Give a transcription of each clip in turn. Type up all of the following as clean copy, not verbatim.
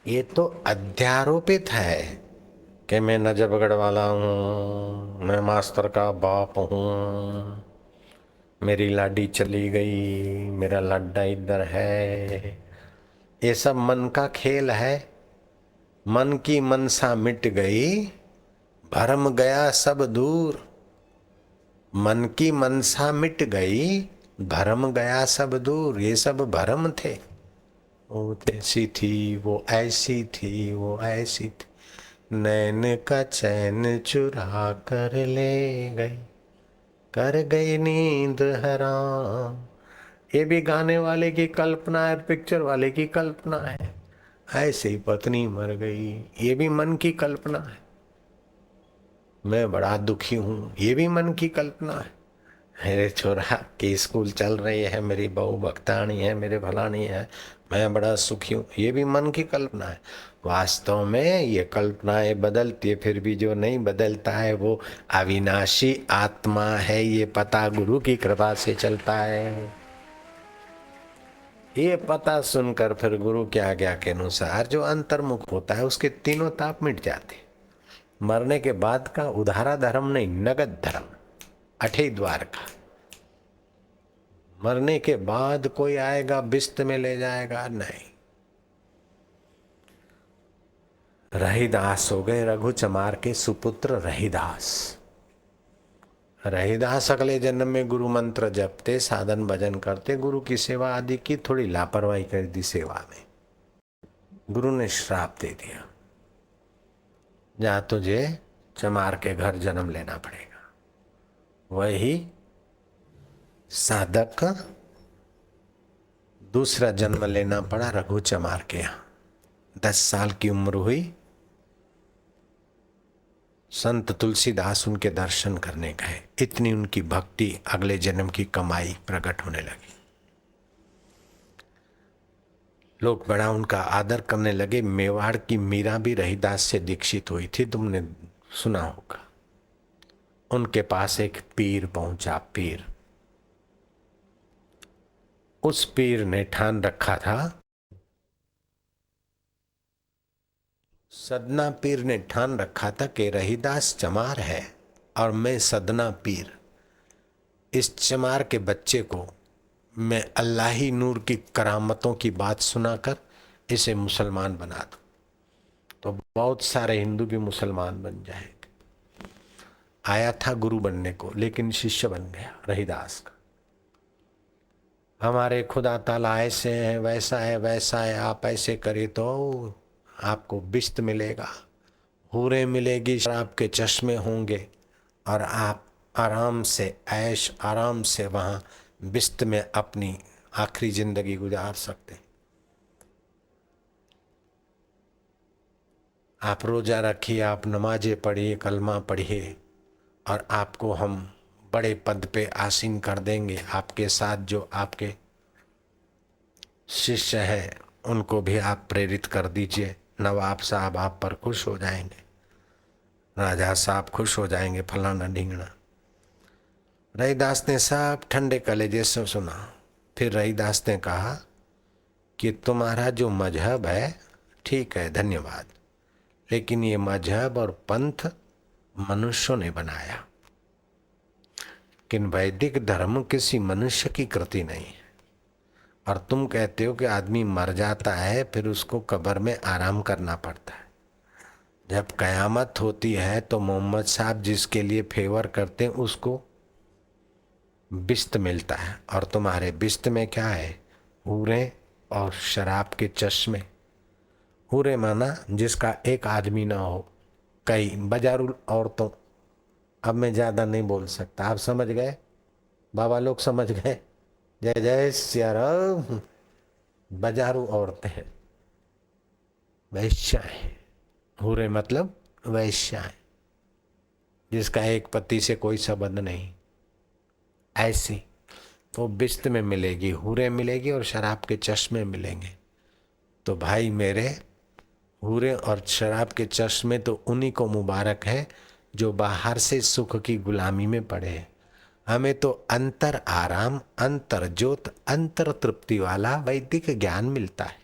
ये तो अध्यारोपित है कि मैं नजरबगढ़ वाला हूँ, मैं मास्टर का बाप हूँ, मेरी लाडी चली गई, मेरा लाडा इधर है। ये सब मन का खेल है। मन की मनसा मिट गई, भरम गया सब दूर। मन की मनसा मिट गई, भरम गया सब दूर। ये सब भरम थे। वो ऐसी थी, वो ऐसी थी, वो ऐसी थी, नैन का चैन चुरा कर ले गई, कर गई नींद हराम। ये भी गाने वाले की कल्पना है, पिक्चर वाले की कल्पना है। ऐसे ही पत्नी मर गई, ये भी मन की कल्पना है। मैं बड़ा दुखी हूं, ये भी मन की कल्पना है। मेरे छोरा की स्कूल चल रही है, मेरी बहू भक्तानी है, मेरे फलानी है, मैं बड़ा सुखी हूँ, ये भी मन की कल्पना है। वास्तव में ये कल्पनाएं बदलती है, फिर भी जो नहीं बदलता है वो अविनाशी आत्मा है। ये पता गुरु की कृपा से चलता है। ये पता सुनकर फिर गुरु की आज्ञा के अनुसार जो अंतर्मुख होता है उसके तीनों ताप मिट जाते। मरने के बाद का उधारा धर्म नहीं, नगद धर्म, अठे द्वार का। मरने के बाद कोई आएगा बिस्त में ले जाएगा, नहीं। रहीदास हो गए रघु चमार के सुपुत्र रहीदास। रहीदास अगले जन्म में गुरु मंत्र जपते, साधन भजन करते, गुरु की सेवा आदि की, थोड़ी लापरवाही कर दी सेवा में। गुरु ने श्राप दे दिया, जा तुझे चमार के घर जन्म लेना पड़ेगा। वही साधक दूसरा जन्म लेना पड़ा रघु चमार के यहाँ। 10 साल की उम्र हुई, संत तुलसीदास उनके दर्शन करने गए। इतनी उनकी भक्ति, अगले जन्म की कमाई प्रकट होने लगी। लोग बड़ा उनका आदर करने लगे। मेवाड़ की मीरा भी रहीदास से दीक्षित हुई थी, तुमने सुना होगा। उनके पास एक पीर पहुंचा। पीर, उस पीर ने ठान रखा था, सदना पीर ने ठान रखा था कि रहीदास चमार है और मैं सदना पीर। इस चमार के बच्चे को मैं अल्लाही नूर की करामतों की बात सुनाकर इसे मुसलमान बना दूं, तो बहुत सारे हिंदू भी मुसलमान बन जाएंगे। आया था गुरु बनने को, लेकिन शिष्य बन गया रहीदास का। हमारे खुदा ताला ऐसे हैं, वैसा है, वैसा है, आप ऐसे करें तो आपको बिस्त मिलेगा, हूरें मिलेगी, शराब के चश्मे होंगे और आप आराम से ऐश आराम से वहाँ बिस्त में अपनी आखिरी जिंदगी गुजार सकते। आप रोजा रखिए, आप नमाजें पढ़िए, कलमा पढ़िए और आपको हम बड़े पद पे आसीन कर देंगे। आपके साथ जो आपके शिष्य हैं उनको भी आप प्रेरित कर दीजिए। नवाब साहब आप पर खुश हो जाएंगे, राजा साहब खुश हो जाएंगे, फलाना ढींगना। रहीदास ने सब ठंडे कलेजे से सुना। फिर रहीदास ने कहा कि तुम्हारा जो मजहब है ठीक है, धन्यवाद, लेकिन ये मजहब और पंथ मनुष्यों ने बनाया, किन वैदिक धर्म किसी मनुष्य की कृति नहीं है। और तुम कहते हो कि आदमी मर जाता है फिर उसको कब्र में आराम करना पड़ता है। जब कयामत होती है तो मोहम्मद साहब जिसके लिए फेवर करते हैं उसको बिस्त मिलता है, और तुम्हारे बिस्त में क्या है? हूरें और शराब के चश्मे। हूरे माना जिसका एक आदमी ना हो, कई बाजारू औरतों। अब मैं ज्यादा नहीं बोल सकता, आप समझ गए, बाबा लोग समझ गए। जय जय सिया राम। बाजारू औरतें, वैश्याएं। हूरे मतलब वैश्याएं, जिसका एक पति से कोई संबंध नहीं, ऐसी तो बिस्त में मिलेगी, हूरे मिलेगी और शराब के चश्मे मिलेंगे। तो भाई मेरे, हूरे और शराब के चश्मे तो उन्हीं को मुबारक है जो बाहर से सुख की गुलामी में पड़े हैं। हमें तो अंतर आराम, अंतर ज्योत, अंतर तृप्ति वाला वैदिक ज्ञान मिलता है।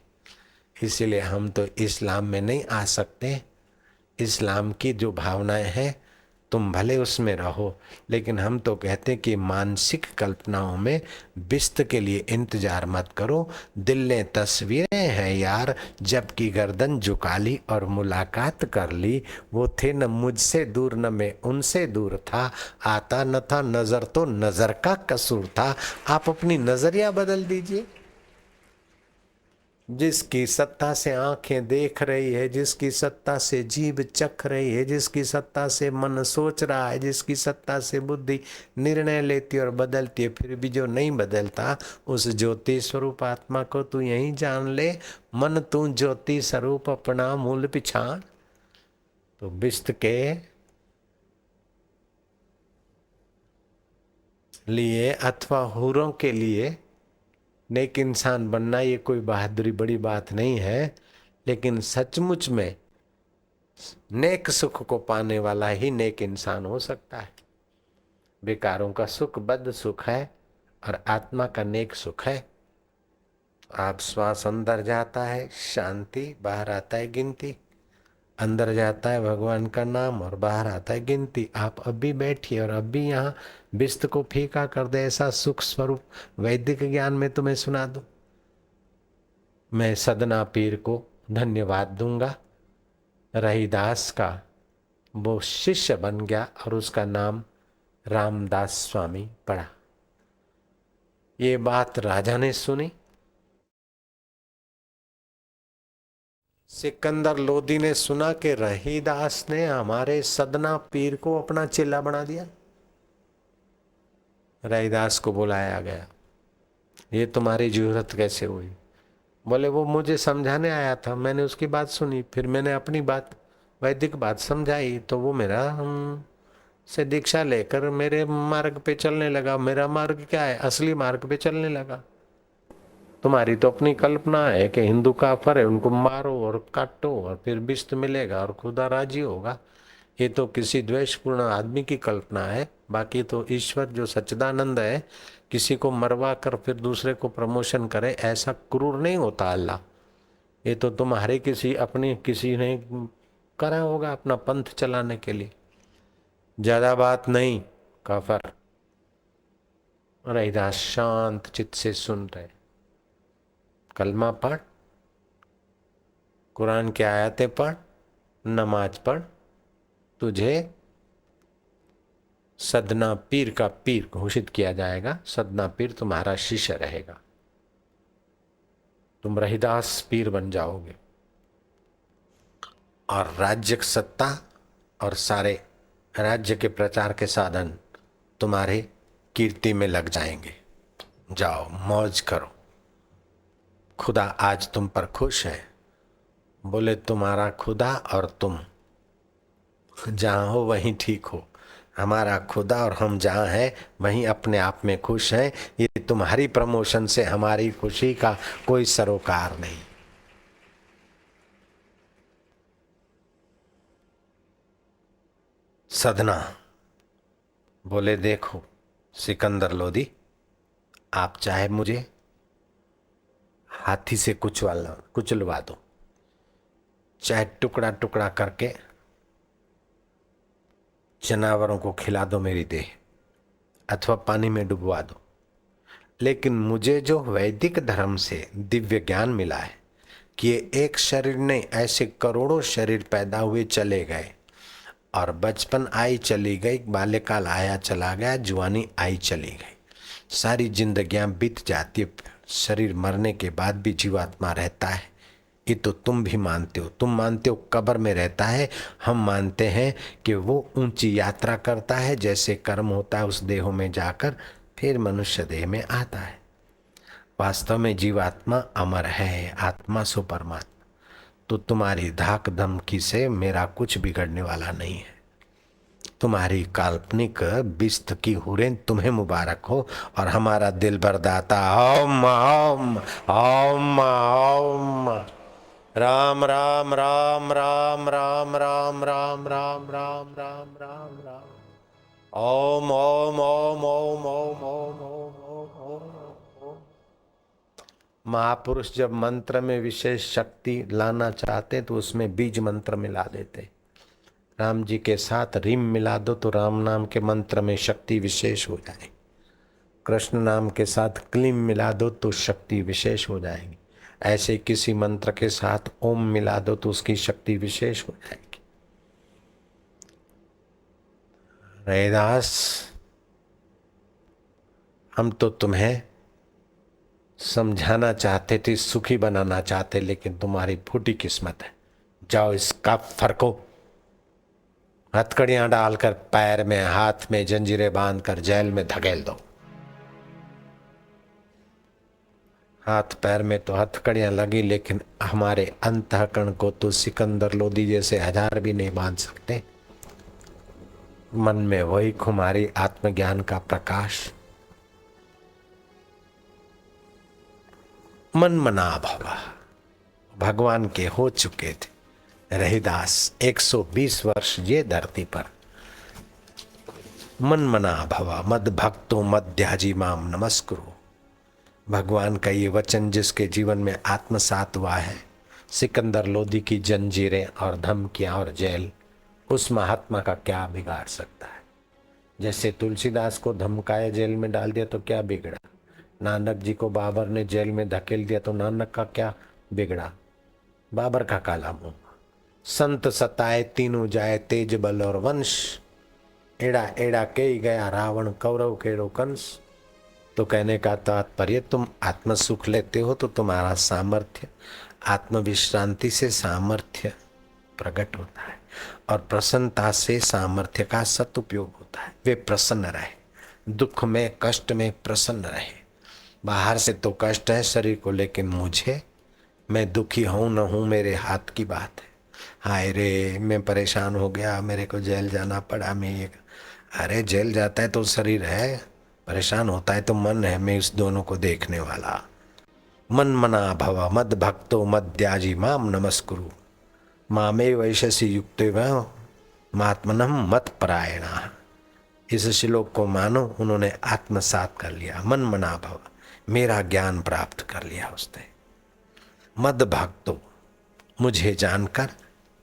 इसीलिए हम तो इस्लाम में नहीं आ सकते। इस्लाम की जो भावनाएं हैं तुम भले उसमें रहो, लेकिन हम तो कहते कि मानसिक कल्पनाओं में बिस्त के लिए इंतजार मत करो। दिल ने तस्वीरें हैं यार, जबकि गर्दन झुका ली और मुलाकात कर ली। वो थे न मुझसे दूर न मैं उनसे दूर था, आता न था नजर तो नजर का कसूर था। आप अपनी नजरिया बदल दीजिए। जिसकी सत्ता से आंखें देख रही है, जिसकी सत्ता से जीभ चख रही है, जिसकी सत्ता से मन सोच रहा है, जिसकी सत्ता से बुद्धि निर्णय लेती और बदलती है, फिर भी जो नहीं बदलता, उस ज्योति स्वरूप आत्मा को तू यहीं जान ले। मन तू ज्योति स्वरूप अपना मूल पिछाड़। तो बिस्त के लिए अथवा हूरों के लिए नेक इंसान बनना ये कोई बहादुरी बड़ी बात नहीं है, लेकिन सचमुच में नेक सुख को पाने वाला ही नेक इंसान हो सकता है। विकारों का सुख बद्ध सुख है और आत्मा का नेक सुख है। आप श्वास अंदर जाता है शांति, बाहर आता है गिनती। अंदर जाता है भगवान का नाम और बाहर आता है गिनती। आप अभी बैठिए और अभी यहाँ बिस्त को फीका कर दे ऐसा सुख स्वरूप वैदिक ज्ञान में तुम्हें सुना दूं। मैं सदना पीर को धन्यवाद दूंगा। रहीदास का वो शिष्य बन गया और उसका नाम रामदास स्वामी पड़ा। ये बात राजा ने सुनी। सिकंदर लोदी ने सुना कि रहीदास ने हमारे सदना पीर को अपना चेला बना दिया। रहीदास को बुलाया गया, ये तुम्हारी जरूरत कैसे हुई? बोले वो मुझे समझाने आया था, मैंने उसकी बात सुनी, फिर मैंने अपनी बात वैदिक बात समझाई, तो वो मेरा से दीक्षा लेकर मेरे मार्ग पे चलने लगा। मेरा मार्ग क्या है? असली मार्ग पे चलने लगा। तुम्हारी तो अपनी कल्पना है कि हिंदू काफर है, उनको मारो और काटो और फिर बिस्त मिलेगा और खुदा राजी होगा। ये तो किसी द्वेषपूर्ण आदमी की कल्पना है। बाकी तो ईश्वर जो सच्चिदानंद है, किसी को मरवा कर फिर दूसरे को प्रमोशन करे, ऐसा क्रूर नहीं होता अल्लाह। ये तो तुम्हारे किसी अपनी किसी ने करा होगा अपना पंथ चलाने के लिए। ज्यादा बात नहीं काफर। रहीदास शांत चित्त से सुन रहे। कलमा पढ़, कुरान की आयतें पढ़, नमाज पढ़, तुझे सदना पीर का पीर घोषित किया जाएगा। सदना पीर तुम्हारा शिष्य रहेगा। तुम रहीदास पीर बन जाओगे और राज्य सत्ता और सारे राज्य के प्रचार के साधन तुम्हारे कीर्ति में लग जाएंगे। जाओ मौज करो। खुदा आज तुम पर खुश है। बोले तुम्हारा खुदा और तुम जहां हो वहीं ठीक हो। हमारा खुदा और हम जहां हैं वहीं अपने आप में खुश हैं। ये तुम्हारी प्रमोशन से हमारी खुशी का कोई सरोकार नहीं। सदना बोले देखो सिकंदर लोदी, आप चाहे मुझे हाथी से कुचलवा दो, चाहे टुकड़ा टुकड़ा करके जानवरों को खिला दो मेरी देह, अथवा पानी में डुबवा दो, लेकिन मुझे जो वैदिक धर्म से दिव्य ज्ञान मिला है कि ये एक शरीर नहीं, ऐसे करोड़ों शरीर पैदा हुए चले गए और बचपन आई चली गई, बाल्यकाल आया चला गया, जुआनी आई चली गई, सारी जिंदगियां बीत जाती, शरीर मरने के बाद भी जीवात्मा रहता है। ये तो तुम भी मानते हो। तुम मानते हो कब्र में रहता है, हम मानते हैं कि वो ऊंची यात्रा करता है, जैसे कर्म होता है उस देहों में जाकर फिर मनुष्य देह में आता है। वास्तव में जीवात्मा अमर है, आत्मा सो परमात्मा। तो तुम्हारी धाक धमकी से मेरा कुछ बिगड़ने वाला नहीं है। तुम्हारी काल्पनिक बिस्त की हुरें तुम्हें मुबारक हो और हमारा दिल बरदाता ओम ओम ओम ओम राम राम राम राम राम राम राम राम राम राम राम राम ओम ओम ओम ओम ओम ओम ओम ओम ओम। महापुरुष जब मंत्र में विशेष शक्ति लाना चाहते तो उसमें बीज मंत्र मिला देते। राम जी के साथ रीम मिला दो तो राम नाम के मंत्र में शक्ति विशेष हो जाएगी। कृष्ण नाम के साथ क्लीम मिला दो तो शक्ति विशेष हो जाएगी। ऐसे किसी मंत्र के साथ ओम मिला दो तो उसकी शक्ति विशेष हो जाएगी। रैदास, हम तो तुम्हें समझाना चाहते थे, सुखी बनाना चाहते, लेकिन तुम्हारी फूटी किस्मत है। जाओ इसका फरको, हथकड़ियां डालकर पैर में हाथ में जंजीरें बांधकर जेल में धकेल दो। हाथ पैर में तो हथकड़ियां लगी, लेकिन हमारे अंतःकरण को तो सिकंदर लोदी जैसे 1000 भी नहीं बांध सकते। मन में वही खुमारी आत्मज्ञान का प्रकाश। मन मना भवा भगवान के हो चुके थे रहीदास। 120 वर्ष ये धरती पर मन मना भवा मद भक्तो मध्याजी माम नमस्कुरु। भगवान का ये वचन जिसके जीवन में आत्मसात हुआ है, सिकंदर लोदी की जंजीरें और धमकियां और जेल उस महात्मा का क्या बिगाड़ सकता है। जैसे तुलसीदास को धमकाया जेल में डाल दिया तो क्या बिगड़ा, नानक जी को बाबर ने जेल में धकेल दिया तो नानक का क्या बिगड़ा। बाबर का काला मुंह। संत सताए तीनों जाए तेज बल और वंश, एड़ा एड़ा के ही गया रावण कौरव केड़ो कंस। तो कहने का तात्पर्य, तुम आत्म सुख लेते हो तो तुम्हारा सामर्थ्य, आत्म विश्रांति से सामर्थ्य प्रकट होता है और प्रसन्नता से सामर्थ्य का सदुपयोग होता है। वे प्रसन्न रहे, दुख में कष्ट में प्रसन्न रहे। बाहर से तो कष्ट है शरीर को, लेकिन मुझे, मैं दुखी हूं न हूं मेरे हाथ की बात है। हाय रे, मैं परेशान हो गया, मेरे को जेल जाना पड़ा। अरे जेल जाता है तो शरीर है, परेशान होता है तो मन है। मैं इस दोनों को देखने वाला। मन मना भव मद भक्तो मद्याजी माम नमस्कुरु मामे वैशसी युक्त महात्मनम मत परायणा। इस श्लोक को मानो उन्होंने आत्मसात कर लिया। मन मना भव, मेरा ज्ञान प्राप्त कर लिया उसने। मद भक्तो, मुझे जानकर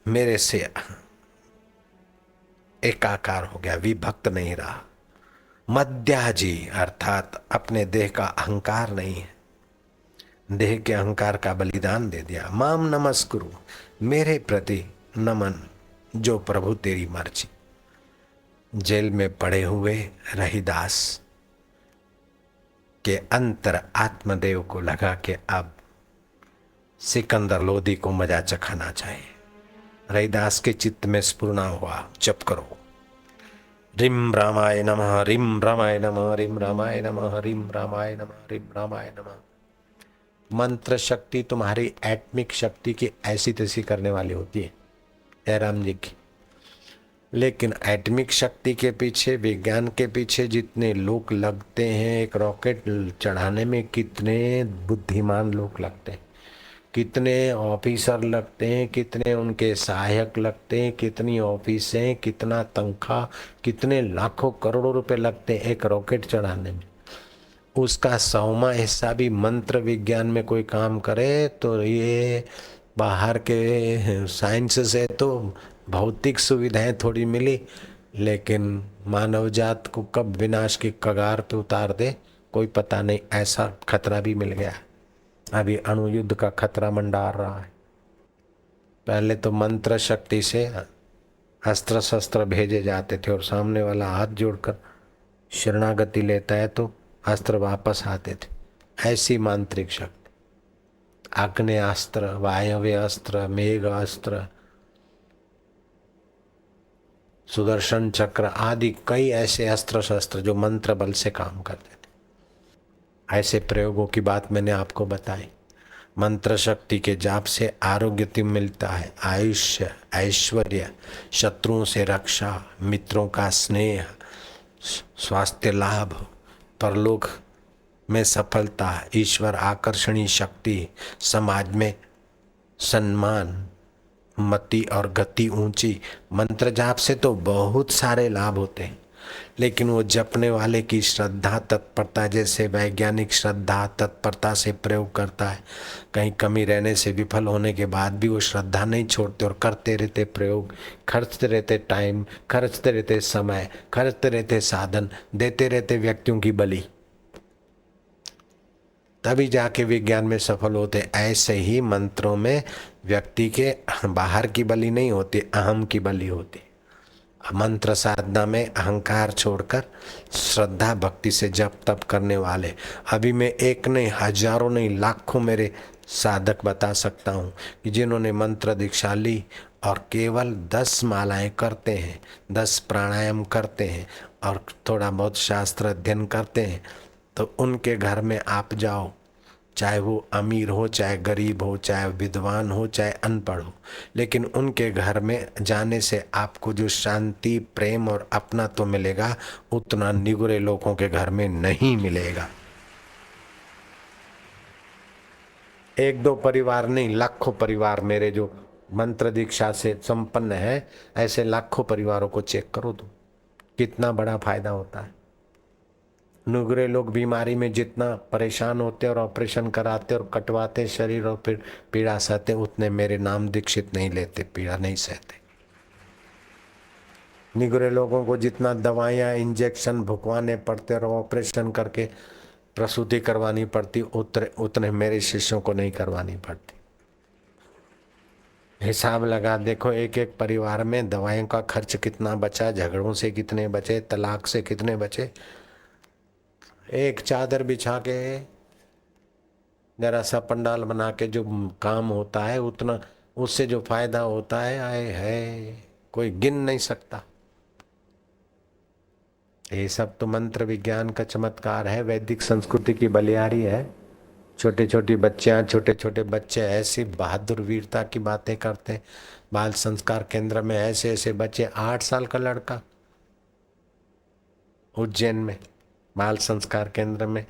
मेरे से एकाकार हो गया, विभक्त नहीं रहा। मद्याजी अर्थात अपने देह का अहंकार नहीं है, देह के अहंकार का बलिदान दे दिया। माम नमस्कुरु, मेरे प्रति नमन, जो प्रभु तेरी मर्जी। जेल में पड़े हुए रहीदास के अंतर आत्मदेव को लगा कि अब सिकंदर लोदी को मजा चखाना चाहिए। रहीदास के चित्त में स्फुरना हुआ, जप करो रिम रामाय नमः, रिम रामाय नमः, रिम रामाय नमः, रिम रामाय नमः, रिम रामाय नमः। मंत्र शक्ति तुम्हारी एटमिक शक्ति की ऐसी तैसी करने वाली होती है, जयराम जी की। लेकिन एटमिक शक्ति के पीछे, विज्ञान के पीछे जितने लोग लगते हैं, एक रॉकेट चढ़ाने में कितने बुद्धिमान लोग लगते हैं, कितने ऑफिसर लगते हैं, कितने उनके सहायक लगते हैं, कितनी ऑफिसें, कितना तनख्वाह, कितने लाखों करोड़ों रुपए लगते हैं एक रॉकेट चढ़ाने में। उसका 100वां हिस्सा भी मंत्र विज्ञान में कोई काम करे तो ये बाहर के साइंस से तो भौतिक सुविधाएं थोड़ी मिली, लेकिन मानव जात को कब विनाश की कगार पे उतार दे कोई पता नहीं। ऐसा खतरा भी मिल गया। अभी अणु युद्ध का खतरा मंडार रहा है। पहले तो मंत्र शक्ति से अस्त्र शस्त्र भेजे जाते थे और सामने वाला हाथ जोड़कर शरणागति लेता है तो अस्त्र वापस आते थे। ऐसी मांत्रिक शक्ति, आग्नेयास्त्र, वायव्य अस्त्र, मेघ अस्त्र, सुदर्शन चक्र आदि कई ऐसे अस्त्र शस्त्र जो मंत्र बल से काम करते थे। ऐसे प्रयोगों की बात मैंने आपको बताई। मंत्र शक्ति के जाप से आरोग्य मिलता है, आयुष्य, ऐश्वर्य, शत्रुओं से रक्षा, मित्रों का स्नेह, स्वास्थ्य लाभ, परलोक में सफलता, ईश्वर आकर्षणी शक्ति, समाज में सम्मान, मति और गति ऊंची। मंत्र जाप से तो बहुत सारे लाभ होते हैं। लेकिन वो जपने वाले की श्रद्धा तत्परता, जैसे वैज्ञानिक श्रद्धा तत्परता से प्रयोग करता है, कहीं कमी रहने से विफल होने के बाद भी वो श्रद्धा नहीं छोड़ते और करते रहते प्रयोग, खर्चते रहते टाइम, खर्चते रहते समय, खर्चते रहते साधन, देते रहते व्यक्तियों की बलि, तभी जाके विज्ञान में सफल होते। ऐसे ही मंत्रों में व्यक्ति के बाहर की बलि नहीं होती, अहम की बलि होती। मंत्र साधना में अहंकार छोड़कर श्रद्धा भक्ति से जप तप करने वाले, अभी मैं एक नहीं हजारों नहीं लाखों मेरे साधक बता सकता हूँ कि जिन्होंने मंत्र दीक्षा ली और केवल 10 मालाएं करते हैं, 10 प्राणायाम करते हैं और थोड़ा बहुत शास्त्र अध्ययन करते हैं, तो उनके घर में आप जाओ, चाहे वो अमीर हो, चाहे गरीब हो, चाहे विद्वान हो, चाहे अनपढ़ हो, लेकिन उनके घर में जाने से आपको जो शांति, प्रेम और अपना तो मिलेगा, उतना निगुरे लोगों के घर में नहीं मिलेगा। एक दो परिवार नहीं, लाखों परिवार मेरे जो मंत्र दीक्षा से संपन्न है, ऐसे लाखों परिवारों को चेक करो तो कितना बड़ा फायदा होता है। नुगरे लोग बीमारी में जितना परेशान होते और ऑपरेशन कराते और कटवाते शरीर और फिर पीड़ा सहते, उतने मेरे नाम दीक्षित नहीं लेते, पीड़ा नहीं सहते। निगरे लोगों को जितना दवाइयाँ इंजेक्शन भुकवाने पड़ते और ऑपरेशन करके प्रसूति करवानी पड़ती, उतने मेरे शिष्यों को नहीं करवानी पड़ती। हिसाब लगा देखो, एक एक परिवार में दवाइयों का खर्च कितना बचा, झगड़ों से कितने बचे, तलाक से कितने बचे। एक चादर बिछा के जरा सा पंडाल बना के जो काम होता है, उतना उससे जो फायदा होता है, आए है कोई गिन नहीं सकता। ये सब तो मंत्र विज्ञान का चमत्कार है, वैदिक संस्कृति की बलिहारी है। छोटे छोटी बच्चियां, छोटे छोटे बच्चे ऐसी बहादुर वीरता की बातें करते हैं। बाल संस्कार केंद्र में ऐसे ऐसे बच्चे, 8 साल का लड़का उज्जैन में बाल संस्कार केंद्र में,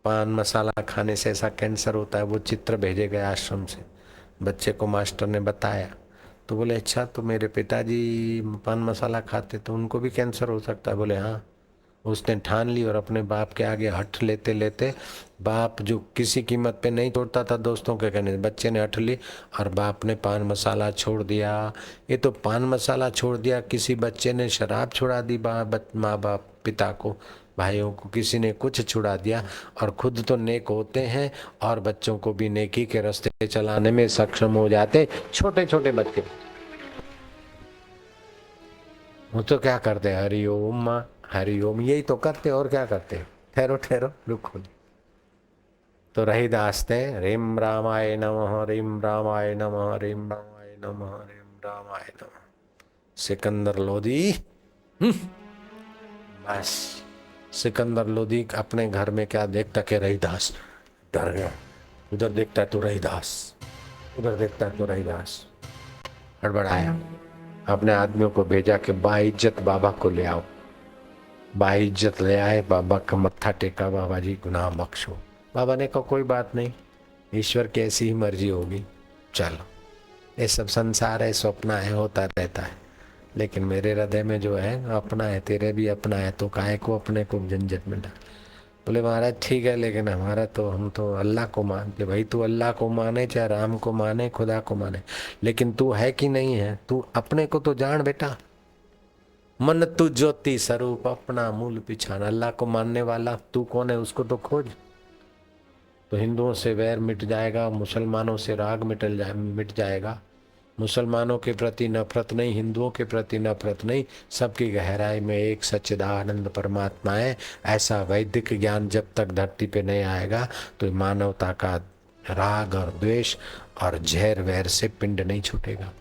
पान मसाला खाने से ऐसा कैंसर होता है, वो चित्र भेजे गए आश्रम से। बच्चे को मास्टर ने बताया तो बोले अच्छा, तो मेरे पिताजी पान मसाला खाते तो उनको भी कैंसर हो सकता है? बोले हाँ। उसने ठान ली और अपने बाप के आगे हठ लेते लेते, बाप जो किसी कीमत पे नहीं तोड़ता था दोस्तों के कहने, बच्चे ने हठ ली और बाप ने पान मसाला छोड़ दिया। ये तो पान मसाला छोड़ दिया, किसी बच्चे ने शराब छुड़ा दी, माँ बाप पिता को, भाइयों को, किसी ने कुछ छुड़ा दिया, और खुद तो नेक होते हैं और बच्चों को भी नेकी के रास्ते चलाने में सक्षम हो जाते। छोटे छोटे बच्चे वो तो क्या करते, हरिओम माँ हरिओम, यही तो करते और क्या करते। ठहरो ठहरो रुको। तो रहीदास थे, रीम रामाय नमः, रीम रामाय नमः, रीम रामाय नमः, रीम रामाय नमः। सिकंदर लोधी, बस सिकंदर लोधी अपने घर में क्या देखता कि रहीदास डर गया, उधर देखता है तो रहीदास, उधर देखता है तो रहीदास, हड़बड़ाया, अपने आदमियों को भेजा कि बाइज्जत बाबा को ले आओ। बाइज्जत ले आए, बाबा का मत्था टेका, बाबा जी गुनाह बख्शो। बाबा ने कहा कोई बात नहीं, ईश्वर की ऐसी ही मर्जी होगी, चलो ये सब संसार है, स्वप्न है, होता रहता है, लेकिन मेरे हृदय में जो है अपना है, तेरे भी अपना है, तो काहे को अपने को झंझट में डाल। बोले महाराज ठीक है, लेकिन हमारा तो, हम तो अल्लाह को मानते। भाई तू अल्लाह को माने, चाहे राम को माने, खुदा को माने, लेकिन तू है कि नहीं है, तू अपने को तो जान बेटा। मन तू ज्योति स्वरूप अपना मूल पिछान, अल्लाह को मानने वाला तू कौन है उसको तो खोज। तो हिंदुओं से वैर मिट जाएगा, मुसलमानों से राग मिट जाएगा। मुसलमानों के प्रति नफरत नहीं, हिंदुओं के प्रति नफरत नहीं, सबकी गहराई में एक सच्चिदानंद परमात्मा है। ऐसा वैदिक ज्ञान जब तक धरती पे नहीं आएगा तो मानवता का राग और द्वेष और झैर वैर से पिंड नहीं छूटेगा।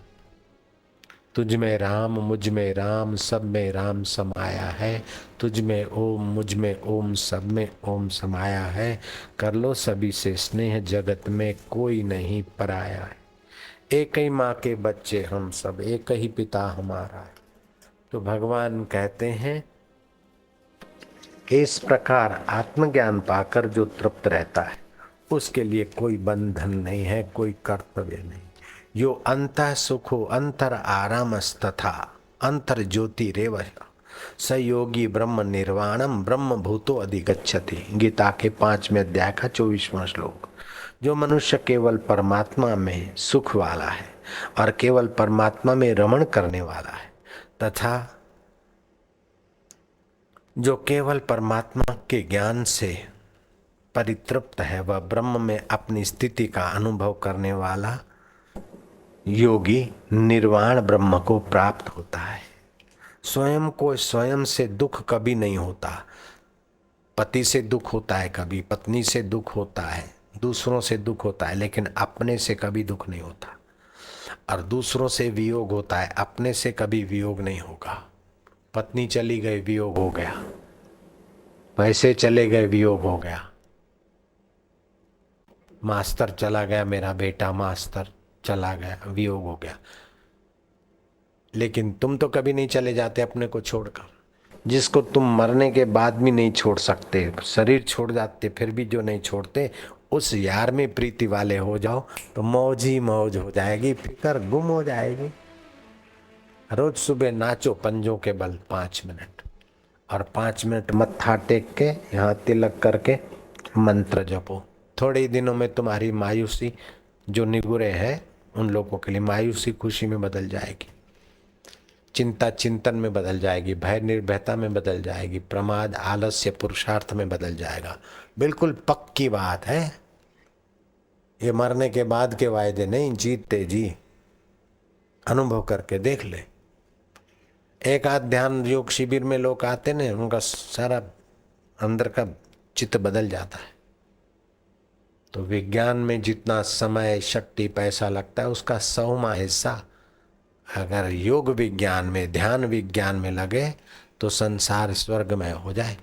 तुझ में राम, मुझ में राम, सब में राम समाया है। तुझ में ओम, मुझ में ओम, सब में ओम समाया है। कर लो सभी से स्नेह, जगत में कोई नहीं पराया है। एक ही माँ के बच्चे हम सब, एक ही पिता हमारा है। तो भगवान कहते हैं इस प्रकार आत्मज्ञान पाकर जो तृप्त रहता है, उसके लिए कोई बंधन नहीं है, कोई कर्तव्य नहीं। यो अंतः सुखो अंतर आरामस्तथा अंतर ज्योति रेव, स योगी ब्रह्म निर्वाणम ब्रह्म भूतो अधिगच्छति। गीता के 5वें अध्याय का 24वां श्लोक। जो मनुष्य केवल परमात्मा में सुख वाला है और केवल परमात्मा में रमण करने वाला है तथा जो केवल परमात्मा के ज्ञान से परितृप्त है, वह ब्रह्म में अपनी स्थिति का अनुभव करने वाला योगी निर्वाण ब्रह्म को प्राप्त होता है। स्वयं को स्वयं से दुख कभी नहीं होता। पति से दुख होता है, कभी पत्नी से दुख होता है, दूसरों से दुख होता है, लेकिन अपने से कभी दुख नहीं होता। और दूसरों से वियोग होता है, अपने से कभी वियोग नहीं होगा। पत्नी चली गई, वियोग हो गया। पैसे चले गए, वियोग हो गया। मास्टर चला गया, मेरा बेटा मास्टर चला गया, वियोग हो गया। लेकिन तुम तो कभी नहीं चले जाते अपने को छोड़कर। जिसको तुम मरने के बाद भी नहीं छोड़ सकते, शरीर छोड़ जाते फिर भी जो नहीं छोड़ते, उस यार में प्रीति वाले हो जाओ तो मौज ही मौज हो जाएगी, फिकर गुम हो जाएगी। रोज सुबह नाचो पंजों के बल 5 मिनट, और 5 मिनट मत्था टेक के यहाँ तिलक करके मंत्र जपो। थोड़े ही दिनों में तुम्हारी मायूसी जो निगुरे है उन लोगों के लिए मायूसी खुशी में बदल जाएगी, चिंता चिंतन में बदल जाएगी, भय निर्भयता में बदल जाएगी, प्रमाद आलस्य पुरुषार्थ में बदल जाएगा। बिल्कुल पक्की बात है। ये मरने के बाद के वायदे नहीं, जीतते जी। अनुभव करके देख ले। एक आध ध्यान योग शिविर में लोग आते ना, उनका सारा अंदर का चित्त बदल जाता है। तो विज्ञान में जितना समय शक्ति पैसा लगता है, उसका 100वां हिस्सा अगर योग विज्ञान में ध्यान विज्ञान में लगे तो संसार स्वर्ग में हो जाए।